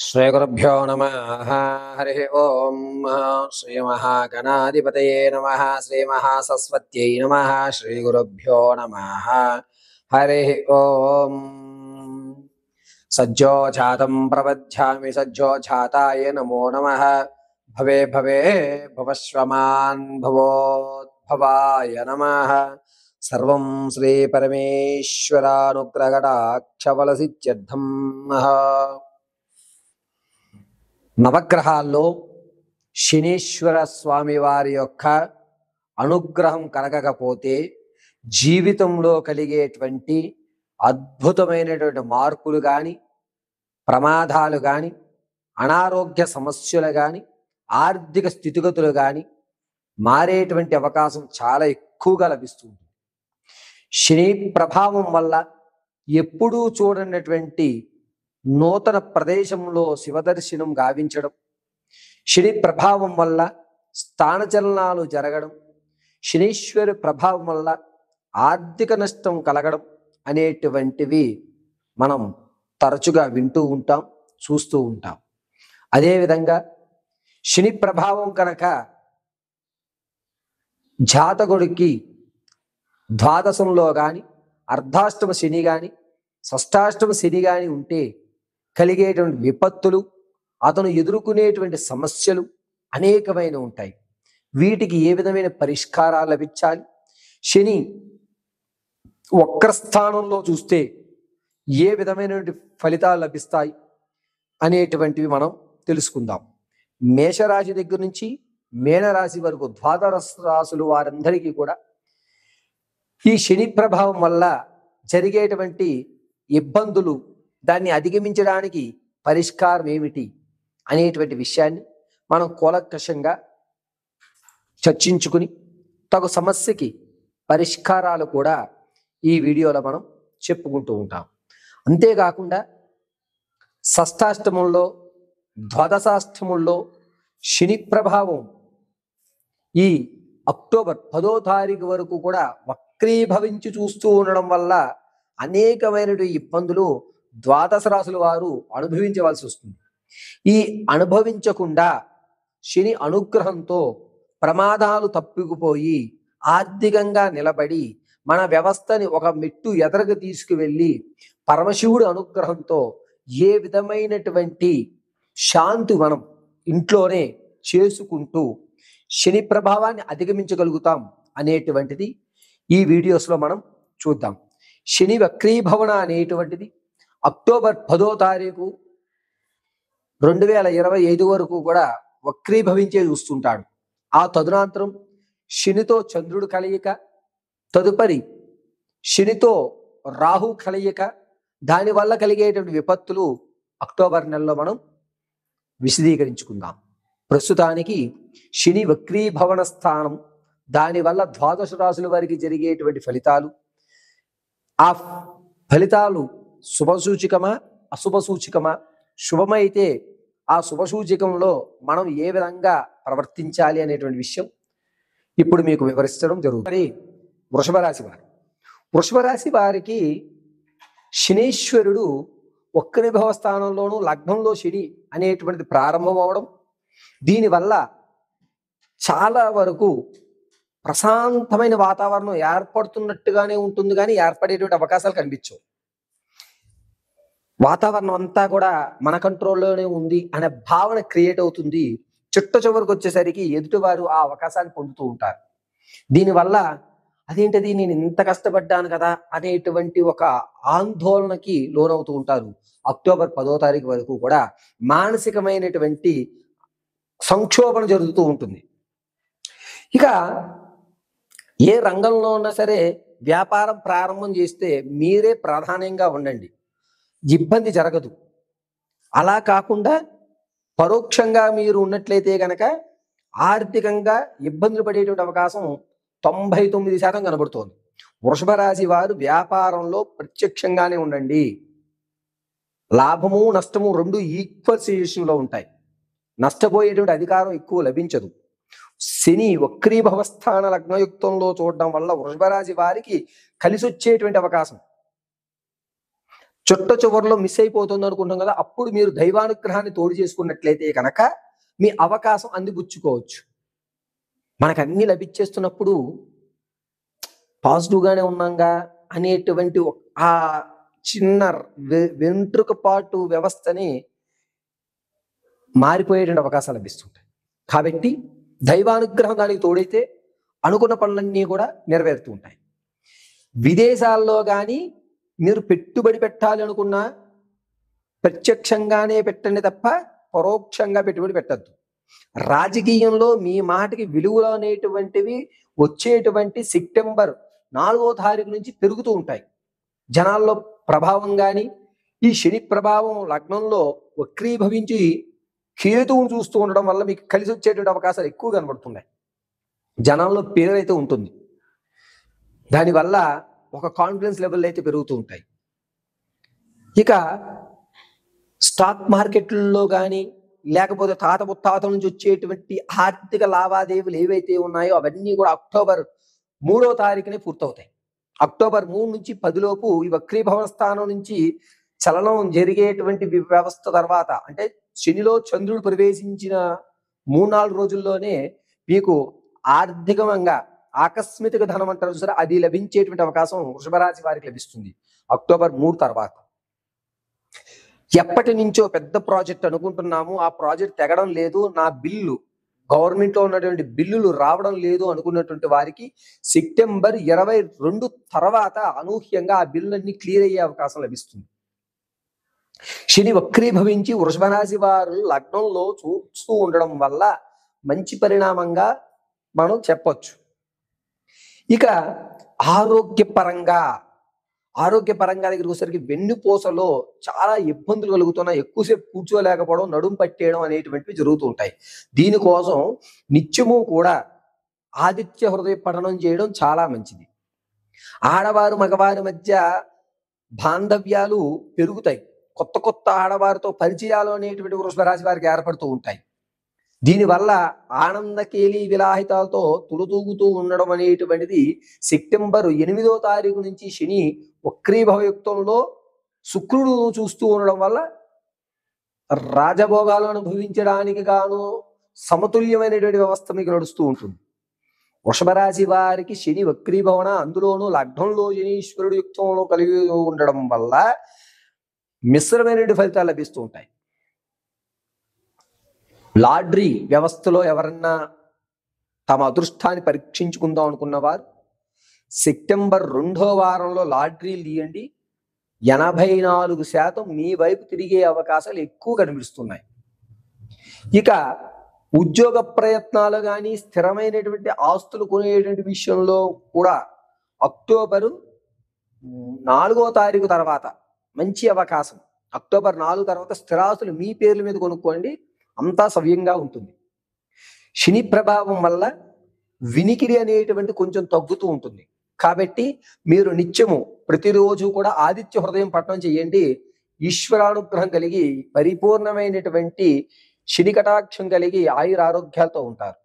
श्रीगुरुभ्यो नमः। हरि ओम। श्रीमहागणाधिपतये नमः। श्रीमहासरस्वत्यै नमः। श्रीगुरुभ्यो नमः। हरि ओम। सज्जोजातं प्रपद्यामि सज्जोजाताय नमो नमः। भवे भवे भवश्वमान् भवोद्भवाय नमः। सर्वं श्री परमेश्वरानुग्रहकटाक्षफलसिद्ध्यर्थं। నవగ్రహాల్లో శనీశ్వర స్వామి వారి యొక్క అనుగ్రహం కలగకపోతే జీవితంలో కలిగేటువంటి అద్భుతమైనటువంటి మార్పులు కానీ, ప్రమాదాలు కానీ, అనారోగ్య సమస్యలు కానీ, ఆర్థిక స్థితిగతులు కానీ మారేటువంటి అవకాశం చాలా ఎక్కువగా లభిస్తుంది. శని ప్రభావం వల్ల ఎప్పుడూ చూడనటువంటి నూతన ప్రదేశంలో శివదర్శనం గావించడం, శని ప్రభావం వల్ల స్థానచలనాలు జరగడం, శనీశ్వరి ప్రభావం వల్ల ఆర్థిక నష్టం కలగడం అనేటువంటివి మనం తరచుగా వింటూ ఉంటాం, చూస్తూ ఉంటాం. అదేవిధంగా శని ప్రభావం కనుక జాతకుడికి ద్వాదశంలో కానీ, అర్ధాష్టమ శని కానీ, షష్టాష్టమ శని కానీ ఉంటే కలిగేటువంటి విపత్తులు, అతను ఎదుర్కొనేటువంటి సమస్యలు అనేకమైన ఉంటాయి. వీటికి ఏ విధమైన పరిష్కారాలు లభించాలి, శని వక్రస్థానంలో చూస్తే ఏ విధమైనటువంటి ఫలితాలు లభిస్తాయి అనేటువంటివి మనం తెలుసుకుందాం. మేషరాశి దగ్గర నుంచి మీనరాశి వరకు ద్వాదశ రాశులు వారందరికీ కూడా ఈ శని ప్రభావం వల్ల జరిగేటువంటి ఇబ్బందులు, దాన్ని అధిగమించడానికి పరిష్కారం ఏమిటి అనేటువంటి విషయాన్ని మనం కూలంకషంగా చర్చించుకుని తగు సమస్యకి పరిష్కారాలు కూడా ఈ వీడియోలో మనం చెప్పుకుంటూ ఉంటాం. అంతేకాకుండా షష్టాష్టమంలో, ద్వాదశాష్టమంలో శని ప్రభావం ఈ అక్టోబర్ 10వ తారీఖు వరకు కూడా వక్రీభవించి చూస్తూ ఉండడం వల్ల అనేకమైనటువంటి ఇబ్బందులు ద్వాదశ రాశుల వారు అనుభవించవలసి వస్తుంది. ఈ అనుభవించకుండా శని అనుగ్రహంతో ప్రమాదాలు తప్పిపోయి ఆర్థికంగా నిలబడి మన వ్యవస్థని ఒక మెట్టు ఎదరకు తీసుకువెళ్ళి పరమశివుడి అనుగ్రహంతో ఏ విధమైనటువంటి శాంతి మనం ఇంట్లోనే చేసుకుంటూ శని ప్రభావాన్ని అధిగమించగలుగుతాం అనేటువంటిది ఈ వీడియోస్లో మనం చూద్దాం. శని వక్రీభవన అనేటువంటిది అక్టోబర్ 10వ తారీఖు 2025 వరకు కూడా వక్రీభవించే చూస్తుంటాడు. ఆ తదునంతరం శనితో చంద్రుడు కలయిక, తదుపరి శనితో రాహు కలయిక, దానివల్ల కలిగేటువంటి విపత్తులు అక్టోబర్ నెలలో మనం విశదీకరించుకుందాం. ప్రస్తుతానికి శని వక్రీభవన స్థానం, దానివల్ల ద్వాదశ రాశుల వారికి జరిగేటువంటి ఫలితాలు, ఆ ఫలితాలు శుభసూచికమా అశుభసూచికమా, శుభమైతే ఆ శుభసూచికంలో మనం ఏ విధంగా ప్రవర్తించాలి అనేటువంటి విషయం ఇప్పుడు మీకు వివరించడం జరుగుతుంది. వృషభ రాశి వారు, వృషభ రాశి వారికి శనీశ్వరుడు వక్రీభవ స్థానంలోనూ లగ్నంలో శని అనేటువంటిది ప్రారంభం అవడం, దీనివల్ల చాలా వరకు ప్రశాంతమైన వాతావరణం ఏర్పడుతున్నట్టుగానే ఉంటుంది, కానీ ఏర్పడేటువంటి అవకాశాలు కనిపించవు. వాతావరణం అంతా కూడా మన కంట్రోల్లోనే ఉంది అనే భావన క్రియేట్ అవుతుంది. చిట్ట చివరికి వచ్చేసరికి ఎదుటివారు ఆ అవకాశాన్ని పొందుతూ ఉంటారు. దీనివల్ల అదేంటది, నేను ఇంత కష్టపడ్డాను కదా అనేటువంటి ఒక ఆందోళనకి లోనవుతూ ఉంటారు. అక్టోబర్ 10వ తారీఖు వరకు కూడా మానసికమైనటువంటి సంక్షోభం జరుగుతూ ఉంటుంది. ఇక ఏ రంగంలో ఉన్నా సరే వ్యాపారం ప్రారంభం చేస్తే మీరే ప్రాధాన్యంగా ఉండండి, ఇబ్బంది జరగదు. అలా కాకుండా పరోక్షంగా మీరు ఉన్నట్లయితే కనుక ఆర్థికంగా ఇబ్బందులు పడేటువంటి అవకాశం 99% కనబడుతోంది. వృషభ రాశి వారు వ్యాపారంలో ప్రత్యక్షంగానే ఉండండి. లాభము నష్టము రెండు ఈక్వల్ సిచ్యుయేషన్లో ఉంటాయి. నష్టపోయేటువంటి అధికారం ఎక్కువ లభించదు. శని వక్రీభవ స్థాన లగ్నయుక్తంలో చూడడం వల్ల వృషభ రాశి వారికి కలిసి వచ్చేటువంటి అవకాశం చుట్ట చివరిలో మిస్ అయిపోతుంది అనుకుంటాం కదా, అప్పుడు మీరు దైవానుగ్రహాన్ని తోడు చేసుకున్నట్లయితే కనుక మీ అవకాశం అందిపుచ్చుకోవచ్చు. మనకు అన్ని లభించేస్తున్నప్పుడు పాజిటివ్గానే ఉన్నాంగా అనేటువంటి ఆ చిన్న వెంట్రుకపాటు వ్యవస్థని మారిపోయేటువంటి అవకాశాలు లభిస్తుంటాయి. కాబట్టి దైవానుగ్రహం దానికి తోడైతే అనుకున్న పనులన్నీ కూడా నెరవేరుతూ ఉంటాయి. విదేశాల్లో కానీ మీరు పెట్టుబడి పెట్టాలి అనుకున్నా ప్రత్యక్షంగానే పెట్టండి తప్ప పరోక్షంగా పెట్టుబడి పెట్టద్దు. రాజకీయంలో మీ మాటకి విలువలు అనేటువంటివి వచ్చేటువంటి సెప్టెంబర్ 4వ తారీఖు నుంచి పెరుగుతూ ఉంటాయి. జనాల్లో ప్రభావం కానీ ఈ శని ప్రభావం లగ్నంలో వక్రీభవించి కేతువును చూస్తూ ఉండడం వల్ల మీకు కలిసి వచ్చేటువంటి అవకాశాలు ఎక్కువ కనబడుతున్నాయి. జనాల్లో పేరైతే ఉంటుంది, దానివల్ల ఒక కాన్ఫిడెన్స్ లెవెల్ అయితే పెరుగుతూ ఉంటాయి. ఇక స్టాక్ మార్కెట్లలో కానీ లేకపోతే తాత ముత్తాత నుంచి వచ్చేటువంటి ఆర్థిక లావాదేవీలు ఏవైతే ఉన్నాయో అవన్నీ కూడా అక్టోబర్ 3వ తారీఖునే పూర్తవుతాయి. అక్టోబర్ 3 నుంచి 10 లోపు ఈ వక్రీభవన స్థానం నుంచి చలనం జరిగేటువంటి వ్యవస్థ తర్వాత, అంటే శనిలో చంద్రుడు ప్రవేశించిన 3-4 రోజుల్లోనే మీకు ఆర్థికంగా ఆకస్మిక ధనం అంటారు చూసారా, అది లభించేటువంటి అవకాశం వృషభ రాశి వారికి లభిస్తుంది అక్టోబర్ 3 తర్వాత. ఎప్పటి నుంచో పెద్ద ప్రాజెక్ట్ అనుకుంటున్నాము, ఆ ప్రాజెక్ట్ తెగడం లేదు, నా బిల్లు గవర్నమెంట్ లో ఉన్నటువంటి బిల్లులు రావడం లేదు అనుకున్నటువంటి వారికి సెప్టెంబర్ 22 తర్వాత అనూహ్యంగా ఆ బిల్లులన్నీ క్లియర్ అయ్యే అవకాశం లభిస్తుంది. శని వక్రీభవించి వృషభ రాశి వారు లగ్నంలో చూస్తూ ఉండడం వల్ల మంచి పరిణామంగా మనం చెప్పొచ్చు. ఇక ఆరోగ్యపరంగా దగ్గరికి వచ్చేసరికి వెన్నుపూసలో చాలా ఇబ్బందులు కలుగుతున్నాయి, ఎక్కువసేపు కూర్చోలేకపోవడం, నడుము పట్టేయడం అనేటువంటివి జరుగుతూ ఉంటాయి. దీనికోసం నిత్యము కూడా ఆదిత్య హృదయ పఠనం చేయడం చాలా మంచిది. ఆడవారు మగవారి మధ్య బాంధవ్యాలు పెరుగుతాయి, కొత్త కొత్త ఆడవారితో పరిచయాలు అనేటువంటి వృషభ రాశి వారికి ఏర్పడుతూ ఉంటాయి. దీనివల్ల ఆనందకేలి విలాహితాలతో తులుతూగుతూ ఉండడం అనేటువంటిది సెప్టెంబర్ 8వ తారీఖు నుంచి శని వక్రీభవయుక్తంలో శుక్రుడు చూస్తూ ఉండడం వల్ల రాజభోగాలు అనుభవించడానికి గాను సమతుల్యమైనటువంటి వ్యవస్థ మీకు నడుస్తూ ఉంటుంది. వృషభ రాశి వారికి శని వక్రీభవన, అందులోనూ లగ్నంలో శనీశ్వరుడు యుక్తంలో కలిగి ఉండడం వల్ల మిశ్రమైనటువంటి ఫలితాలు లభిస్తూ ఉంటాయి. లాటరీ వ్యవస్థలో ఎవరన్నా తమ అదృష్టాన్ని పరీక్షించుకుందాం అనుకున్న వారు సెప్టెంబర్ 2వ వారంలో లాటరీలు తీయండి, 84% మీ వైపు తిరిగే అవకాశాలు ఎక్కువ కనిపిస్తున్నాయి. ఇక ఉద్యోగ ప్రయత్నాలు కానీ స్థిరమైనటువంటి ఆస్తులు కొనేటువంటి విషయంలో కూడా అక్టోబర్ 4వ తారీఖు తర్వాత మంచి అవకాశం. అక్టోబర్ 4 తర్వాత స్థిరాస్తులు మీ పేర్ల మీద కొనుక్కోండి, అంతా సవ్యంగా ఉంటుంది. శని ప్రభావం వల్ల వినికిడి అనేటువంటి కొంచెం తగ్గుతూ ఉంటుంది. కాబట్టి మీరు నిత్యము ప్రతిరోజు కూడా ఆదిత్య హృదయం పఠనం చేయండి. ఈశ్వరానుగ్రహం కలిగి పరిపూర్ణమైనటువంటి శని కటాక్షం కలిగి ఆయుర ఆరోగ్యాలతో ఉంటారు.